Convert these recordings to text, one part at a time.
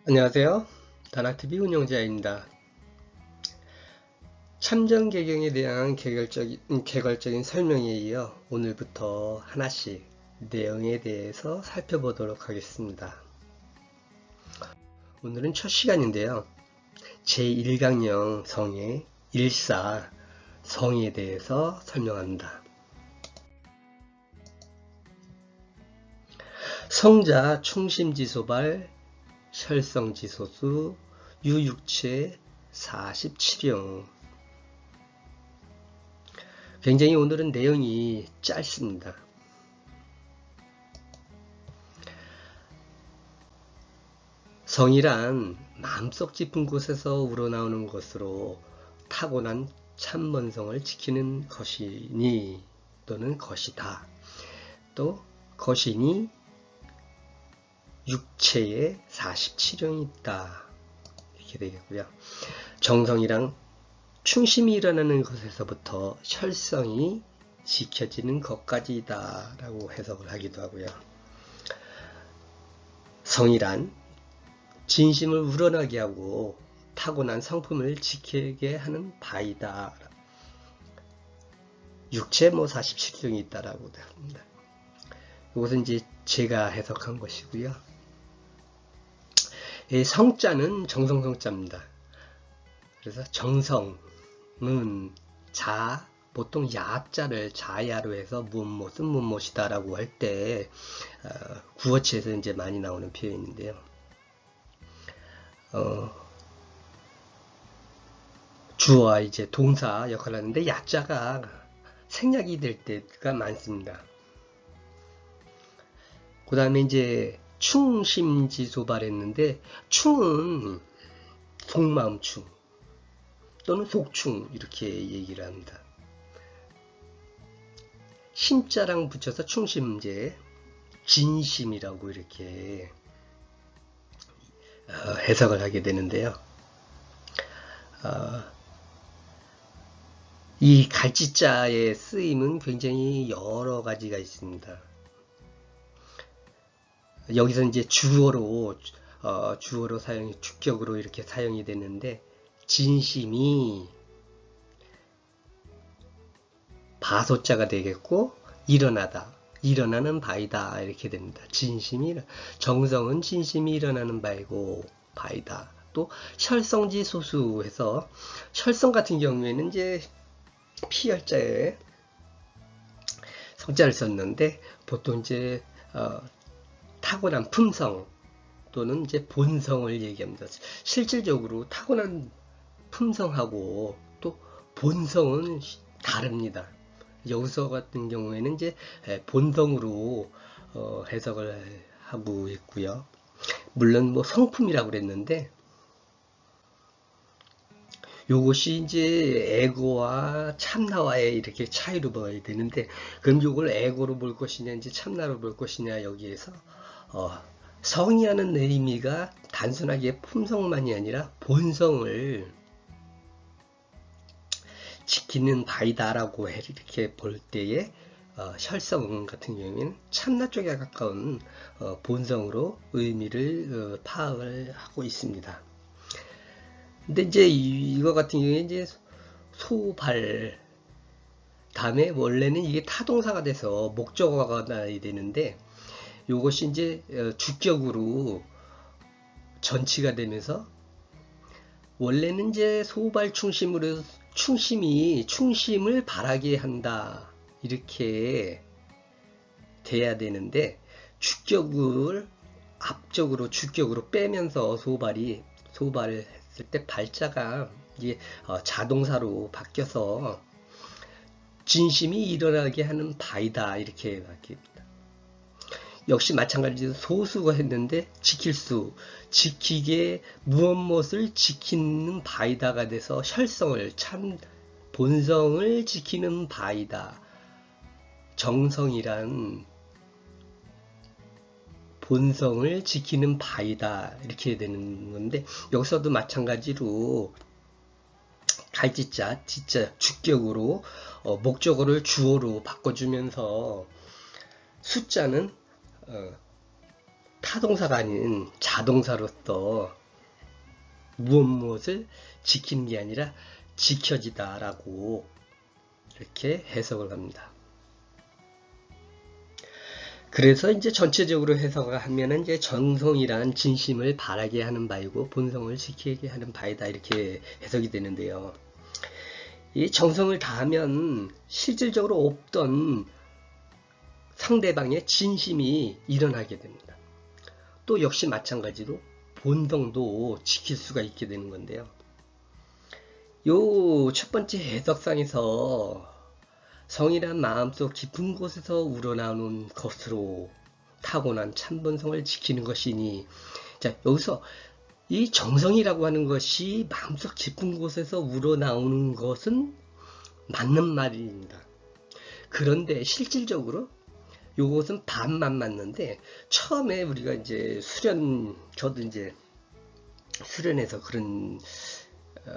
안녕하세요. 다나TV 운영자입니다. 참정 개경에 대한 개괄적인 설명에 이어 오늘부터 하나씩 내용에 대해서 살펴보도록 하겠습니다. 오늘은 첫 시간인데요. 제1강령 성의 1사 성에 대해서 설명합니다. 성자 충심지소발 혈성지소수 유육체 47형. 굉장히 오늘은 내용이 짧습니다. 성이란 마음속 깊은 곳에서 우러나오는 것으로 타고난 참번성을 지키는 것이니 또는 것이다. 또 것이니 육체에 47형이 있다. 이렇게 되겠고요. 정성이랑 충심이 일어나는 것에서부터 혈성이 지켜지는 것까지다 라고 해석을 하기도 하고요. 성이란 진심을 우러나게 하고 타고난 성품을 지키게 하는 바이다. 육체 47형이 있다라고 합니다. 이것은 이제 제가 해석한 것이고요. 성자는 정성성자입니다. 그래서 정성은 보통 야자를 자야로 해서 무엇은 무엇이다 라고 할 때 구어체에서 이제 많이 나오는 표현인데요. 주어와 이제 동사 역할을 하는데 야자가 생략이 될 때가 많습니다. 그 다음에 이제 충심지소발했는데 충은 속마음충 또는 속충 이렇게 얘기를 합니다. 심자랑 붙여서 충심제 진심이라고 이렇게 해석을 하게 되는데요. 이 갈지자의 쓰임은 굉장히 여러 가지가 있습니다. 여기서 이제 주어로 주격으로 이렇게 사용이 되는데, 진심이 바소자가 되겠고, 일어나는 바이다 이렇게 됩니다. 정성은 진심이 일어나는 바이다. 또 혈성지소수해서 혈성 같은 경우에는 이제 피혈자에 성자를 썼는데 보통 이제 타고난 품성 또는 이제 본성을 얘기합니다. 실질적으로 타고난 품성하고 또 본성은 다릅니다. 여기서 같은 경우에는 이제 본성으로 해석을 하고 있고요. 물론 뭐 성품이라고 그랬는데 요것이 이제 에고와 참나와의 이렇게 차이로 봐야 되는데, 그럼 요걸 에고로 볼 것이냐 이제 참나로 볼 것이냐, 여기에서 성이라는 의미가 단순하게 품성만이 아니라 본성을 지키는 바이다라고 이렇게 볼 때에 혈성 같은 경우에는 참나 쪽에 가까운 본성으로 의미를 파악을 하고 있습니다. 근데 이제 이거 같은 경우에 이제 소발 다음에 원래는 이게 타동사가 돼서 목적어가 나야 되는데, 요것이 이제 주격으로 전치가 되면서 원래는 이제 소발 충심으로 충심을 바라게 한다 이렇게 돼야 되는데, 주격을 앞쪽으로 주격으로 빼면서 소발을 했을 때 발자가 이게 자동사로 바뀌어서 진심이 일어나게 하는 바이다 이렇게 바뀝니다. 역시 마찬가지로 소수가 했는데 지키게 무엇을 지키는 바이다가 돼서 혈성을 본성을 지키는 바이다. 정성이란 본성을 지키는 바이다 이렇게 되는 건데, 여기서도 마찬가지로 갈지자 주격으로 목적어를 주어로 바꿔주면서 숫자는 타동사가 아닌 자동사로서 무엇을 지키는 게 아니라 지켜지다라고 이렇게 해석을 합니다. 그래서 이제 전체적으로 해석을 하면은 이제 정성이란 진심을 바라게 하는 바이고 본성을 지키게 하는 바이다 이렇게 해석이 되는데요. 이 정성을 다하면 실질적으로 없던 상대방의 진심이 일어나게 됩니다. 또 역시 마찬가지로 본성도 지킬 수가 있게 되는 건데요. 요 첫 번째 해석상에서 성이란 마음속 깊은 곳에서 우러나오는 것으로 타고난 참본성을 지키는 것이니, 자, 여기서 이 정성이라고 하는 것이 마음속 깊은 곳에서 우러나오는 것은 맞는 말입니다. 그런데 실질적으로 요것은 반만 맞는데, 처음에 우리가 이제 저도 이제 수련에서 그런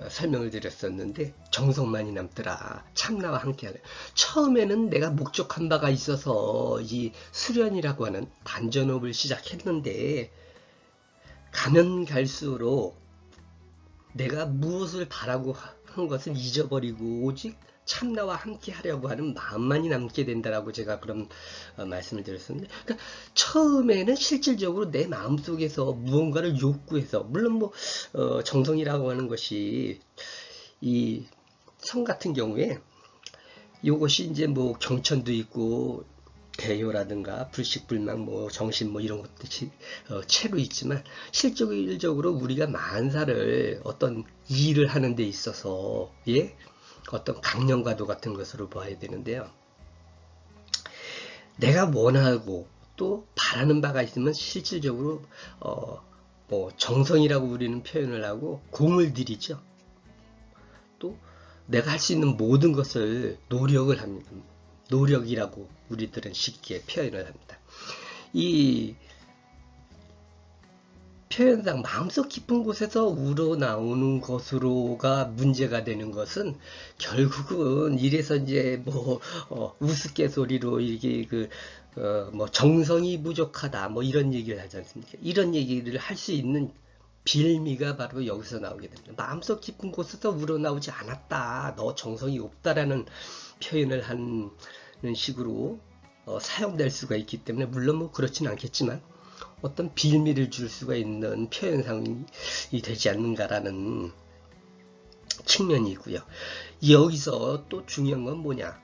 설명을 드렸었는데, 정성만이 남더라. 참나와 함께하래. 처음에는 내가 목적한 바가 있어서 이 수련이라고 하는 단전업을 시작했는데, 가면 갈수록 내가 무엇을 바라고 한 것을 잊어버리고 오직 참나와 함께 하려고 하는 마음만이 남게 된다라고 제가 그런 말씀을 드렸었는데, 그러니까 처음에는 실질적으로 내 마음속에서 무언가를 욕구해서, 물론 뭐 정성이라고 하는 것이 이 성 같은 경우에 이것이 이제 뭐 경천도 있고 대효라든가 불식불망 뭐 정신 뭐 이런 것들이 채로 있지만, 실질적으로 우리가 만사를 어떤 일을 하는 데 있어서 어떤 강령과도 같은 것으로 봐야 되는데요. 내가 원하고 또 바라는 바가 있으면 실질적으로 뭐 정성이라고 우리는 표현을 하고 공을 들이죠. 또 내가 할 수 있는 모든 것을 노력을 합니다. 노력이라고 우리들은 쉽게 표현을 합니다. 이 표현상 마음속 깊은 곳에서 우러나오는 것으로가 문제가 되는 것은, 결국은 이래서 이제 뭐 우스갯소리로 이게 뭐 정성이 부족하다 뭐 이런 얘기를 하지 않습니까? 이런 얘기를 할 수 있는 빌미가 바로 여기서 나오게 됩니다. 마음속 깊은 곳에서 우러나오지 않았다, 너 정성이 없다라는 표현을 하는 식으로 사용될 수가 있기 때문에, 물론 뭐 그렇지는 않겠지만 어떤 빌미를 줄 수가 있는 표현상이 되지 않는가라는 측면이 있고요. 여기서 또 중요한 건 뭐냐?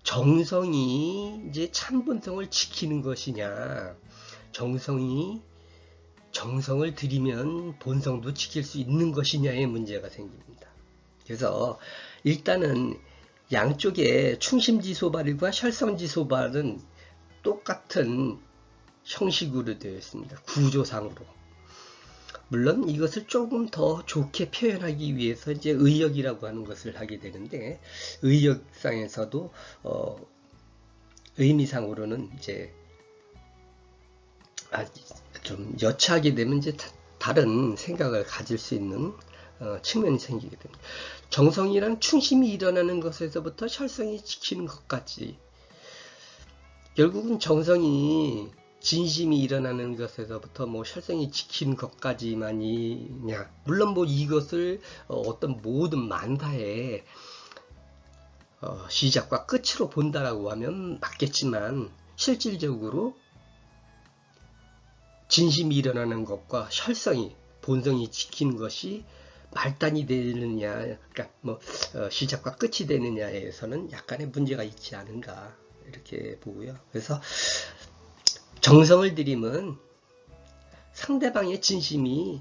정성이 이제 참본성을 지키는 것이냐, 정성을 들이면 본성도 지킬 수 있는 것이냐의 문제가 생깁니다. 그래서 일단은 양쪽에 충심지소발과 혈성지소발은 똑같은 형식으로 되어 있습니다. 구조상으로. 물론 이것을 조금 더 좋게 표현하기 위해서 이제 의역이라고 하는 것을 하게 되는데, 의역상에서도 의미상으로는 이제 좀 여차하게 되면 이제 다른 생각을 가질 수 있는 측면이 생기게 됩니다. 정성이란 충심이 일어나는 것에서부터 혈성이 지키는 것까지, 결국은 정성이 진심이 일어나는 것에서부터 뭐 혈성이 지키는 것까지만이냐, 물론 뭐 이것을 어떤 모든 만사의 시작과 끝으로 본다라고 하면 맞겠지만, 실질적으로 진심이 일어나는 것과 혈성이 본성이 지키는 것이 말단이 되느냐, 그러니까 뭐 시작과 끝이 되느냐에서는 약간의 문제가 있지 않은가 이렇게 보고요. 그래서 정성을 들이면 상대방의 진심이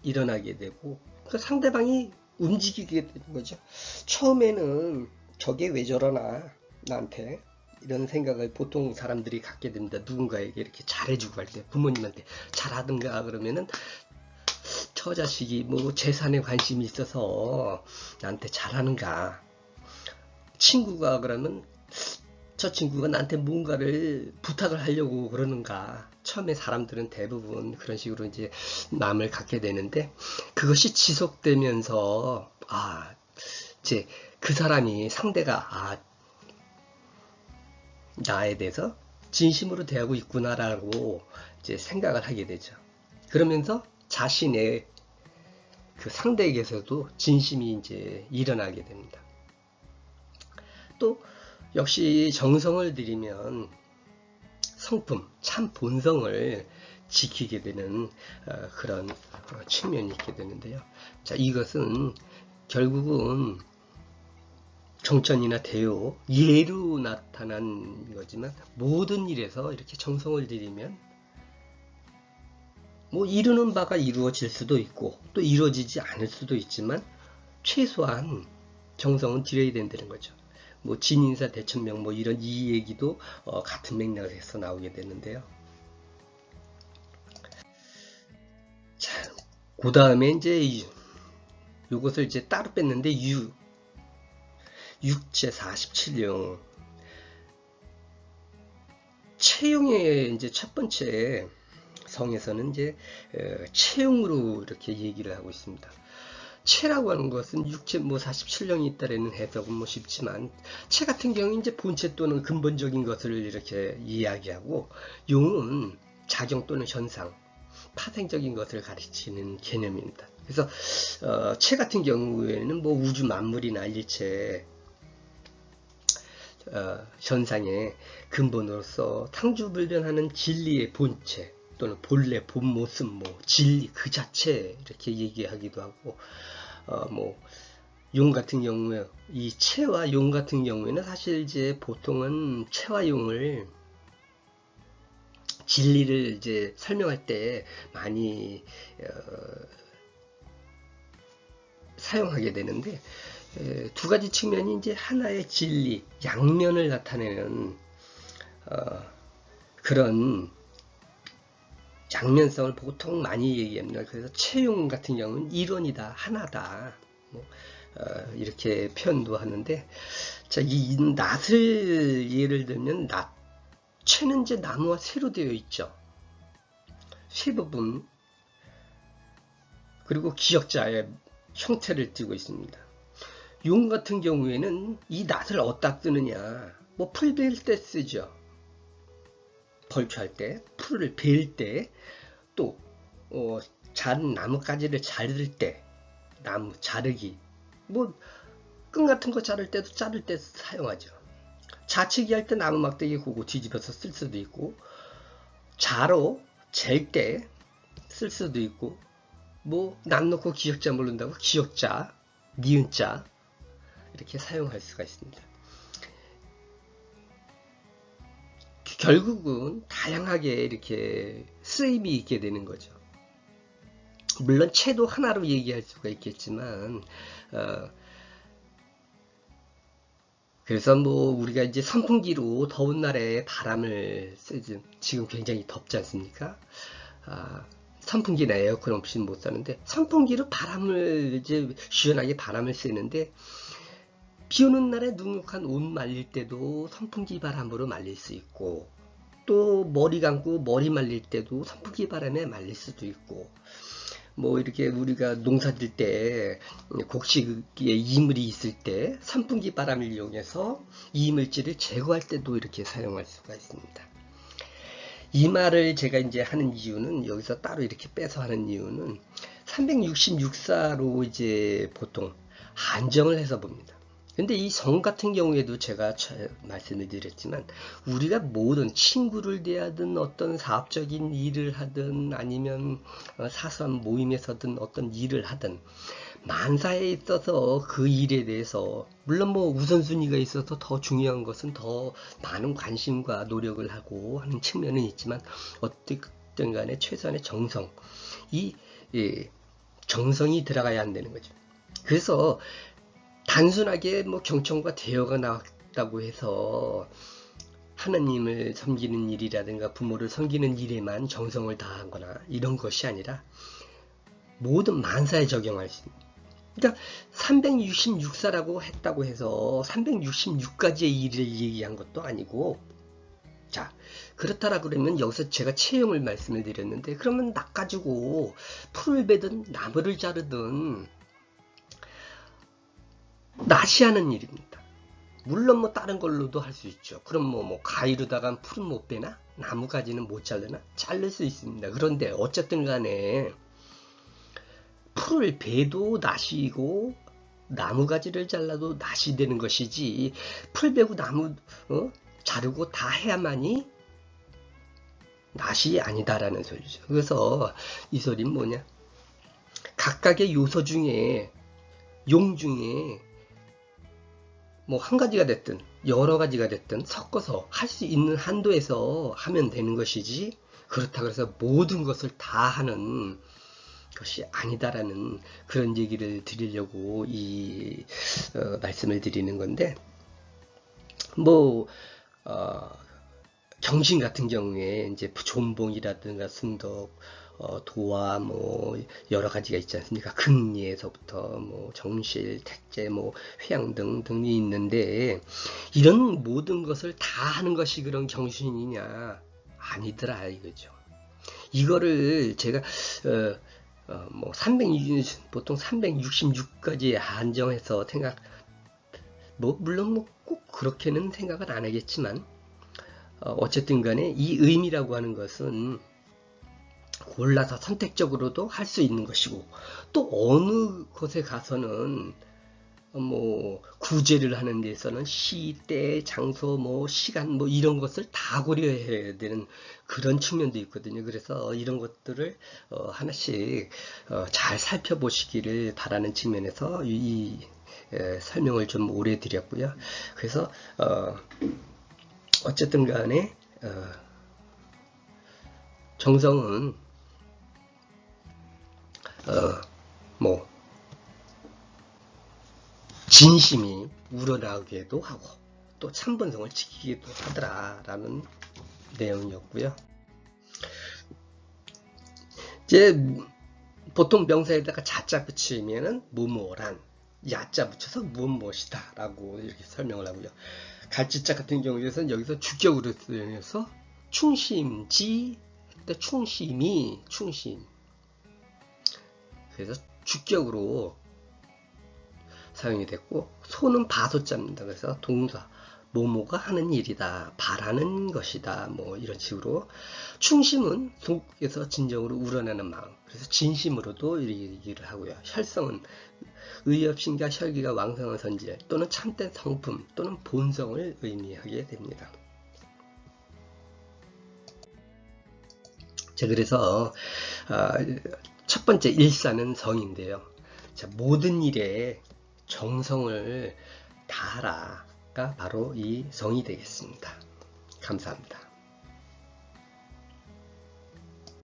일어나게 되고, 그 상대방이 움직이게 되는 거죠. 처음에는 저게 왜 저러나 나한테, 이런 생각을 보통 사람들이 갖게 됩니다. 누군가에게 이렇게 잘해주고 할 때, 부모님한테 잘하든가 그러면은 저 자식이 뭐 재산에 관심이 있어서 나한테 잘하는가, 친구가 그러면 저 친구가 나한테 뭔가를 부탁을 하려고 그러는가. 처음에 사람들은 대부분 그런 식으로 이제 마음을 갖게 되는데, 그것이 지속되면서 이제 그 사람이 상대가 나에 대해서 진심으로 대하고 있구나라고 이제 생각을 하게 되죠. 그러면서 자신의 그 상대에게서도 진심이 이제 일어나게 됩니다. 또 역시 정성을 들이면 성품, 참 본성을 지키게 되는 그런 측면이 있게 되는데요. 자, 이것은 결국은 정전이나 대요, 예로 나타난 거지만 모든 일에서 이렇게 정성을 들이면 뭐 이루는 바가 이루어질 수도 있고 또 이루어지지 않을 수도 있지만 최소한 정성은 들여야 된다는 거죠. 뭐 진인사 대천명 뭐 이런 이 얘기도 같은 맥락에서 나오게 되는데요. 자, 그 다음에 이제 이것을 이제 따로 뺐는데 육제 47용 채용의 이제 첫 번째 성에서는 이제 채용으로 이렇게 얘기를 하고 있습니다. 채라고 하는 것은 육체 뭐 47령이 있다라는 해석은 뭐 쉽지만 채 같은 경우는 이제 본체 또는 근본적인 것을 이렇게 이야기하고 용은 작용 또는 현상, 파생적인 것을 가리키는 개념입니다. 그래서 채 같은 경우에는 뭐 우주 만물이나 일체 현상의 근본으로서 탕주불변하는 진리의 본체 또는 본래, 본 모습, 뭐 진리 그 자체 이렇게 얘기하기도 하고, 뭐 용 같은 경우에 이 채와 용 같은 경우에는 사실 이제 보통은 채와 용을 진리를 이제 설명할 때 많이 사용하게 되는데 두 가지 측면이 이제 하나의 진리, 양면을 나타내는 그런 양면성을 보통 많이 얘기합니다. 그래서 채용 같은 경우는 일원이다, 하나다, 뭐 이렇게 표현도 하는데, 자, 이 낫을 예를 들면 채는 이제 나무와 쇠로 되어 있죠. 쇠 부분 그리고 기역자의 형태를 띠고 있습니다. 용 같은 경우에는 이 낫을 어디다 쓰느냐, 뭐 풀 벨 때 쓰죠. 벌초할 때, 풀을 벨 때, 또 자른 나뭇가지를 자를 때, 나무 자르기, 뭐 끈 같은 거 자를 때도 자를 때 사용하죠. 자치기 할 때 나무 막대기 고고 뒤집어서 쓸 수도 있고, 자로 잴 때 쓸 수도 있고, 뭐 낫 놓고 기역자 모른다고 기역자, 니은자 이렇게 사용할 수가 있습니다. 결국은 다양하게 이렇게 쓰임이 있게 되는 거죠. 물론 채도 하나로 얘기할 수가 있겠지만 그래서 뭐 우리가 이제 선풍기로 더운 날에 바람을 쐬지, 지금 굉장히 덥지 않습니까? 선풍기나 에어컨 없이 못 사는데 선풍기로 바람을 이제 시원하게 바람을 쐬는데 비 오는 날에 눅눅한 옷 말릴 때도 선풍기 바람으로 말릴 수 있고, 또 머리 감고 머리 말릴 때도 선풍기 바람에 말릴 수도 있고, 뭐 이렇게 우리가 농사 질 때 곡식에 이물이 있을 때 선풍기 바람을 이용해서 이물질을 제거할 때도 이렇게 사용할 수가 있습니다. 이 말을 제가 이제 하는 이유는, 여기서 따로 이렇게 빼서 하는 이유는 366사로 이제 보통 한정을 해서 봅니다. 근데 이 성 같은 경우에도 제가 말씀을 드렸지만, 우리가 모든 친구를 대하든 어떤 사업적인 일을 하든 아니면 사소한 모임에서든 어떤 일을 하든 만사에 있어서 그 일에 대해서 물론 뭐 우선순위가 있어서 더 중요한 것은 더 많은 관심과 노력을 하고 하는 측면은 있지만, 어쨌든 간에 최소한의 정성, 이 정성이 들어가야 한다는 거죠. 그래서 단순하게 뭐 경청과 대여가 나왔다고 해서 하나님을 섬기는 일이라든가 부모를 섬기는 일에만 정성을 다하거나 이런 것이 아니라 모든 만사에 적용할 수 있는, 그러니까 366사라고 했다고 해서 366가지의 일을 얘기한 것도 아니고, 자, 그렇다라 그러면 여기서 제가 채용을 말씀을 드렸는데, 그러면 낫 가지고 풀을 베든 나무를 자르든 낫이 하는 일입니다. 물론 뭐 다른 걸로도 할 수 있죠. 그럼 뭐 가위로다가 풀은 못 베나? 나무가지는 못 자르나? 자를 수 있습니다. 그런데 어쨌든 간에 풀을 베도 낫이고 나무가지를 잘라도 낫이 되는 것이지, 풀 베고 나무 자르고 다 해야만이 낫이 아니다라는 소리죠. 그래서 이 소리는 뭐냐? 각각의 요소 중에, 용 중에 뭐 한 가지가 됐든 여러 가지가 됐든 섞어서 할 수 있는 한도에서 하면 되는 것이지, 그렇다고 해서 모든 것을 다 하는 것이 아니다라는 그런 얘기를 드리려고 이 말씀을 드리는 건데, 뭐 경신 같은 경우에 이제 존봉이라든가 순덕, 도화, 뭐 여러 가지가 있지 않습니까? 극리에서부터 뭐 정실, 택제, 뭐 회양 등등이 있는데, 이런 모든 것을 다 하는 것이 그런 경신이냐? 아니더라 이거죠. 이거를 제가 뭐 보통 366까지 한정해서 물론 뭐 꼭 그렇게는 생각을 안 하겠지만, 어쨌든 간에 이 의미라고 하는 것은 골라서 선택적으로도 할 수 있는 것이고, 또 어느 곳에 가서는 뭐 구제를 하는 데서는 시, 때, 장소, 뭐 시간, 뭐 이런 것을 다 고려해야 되는 그런 측면도 있거든요. 그래서 이런 것들을 하나씩 잘 살펴보시기를 바라는 측면에서 이 설명을 좀 오래 드렸고요. 그래서 어쨌든 간에 정성은 뭐 진심이 우러나오기도 하고 또 참본성을 지키기도 하더라라는 내용이었고요. 이제 보통 명사에다가 자자 붙이면은 뭐뭐란, 야자 붙여서 무엇이다 라고 이렇게 설명을 하고요. 갈지자 같은 경우에는 여기서 주격으로 쓰여서 충심지, 충심이, 충심, 그래서 주격으로 사용이 됐고, 소는 바소자입니다. 그래서 동사, 뭐뭐가 하는 일이다, 바라는 것이다, 뭐 이런 식으로. 충심은 속에서 진정으로 우러나는 마음, 그래서 진심으로도 얘기를 하고요. 혈성은 의협신과 혈기가 왕성한 선질 또는 참된 성품 또는 본성을 의미하게 됩니다. 자, 그래서 첫 번째 일사는 성인데요. 자, 모든 일에 정성을 다하라가 바로 이 성이 되겠습니다. 감사합니다.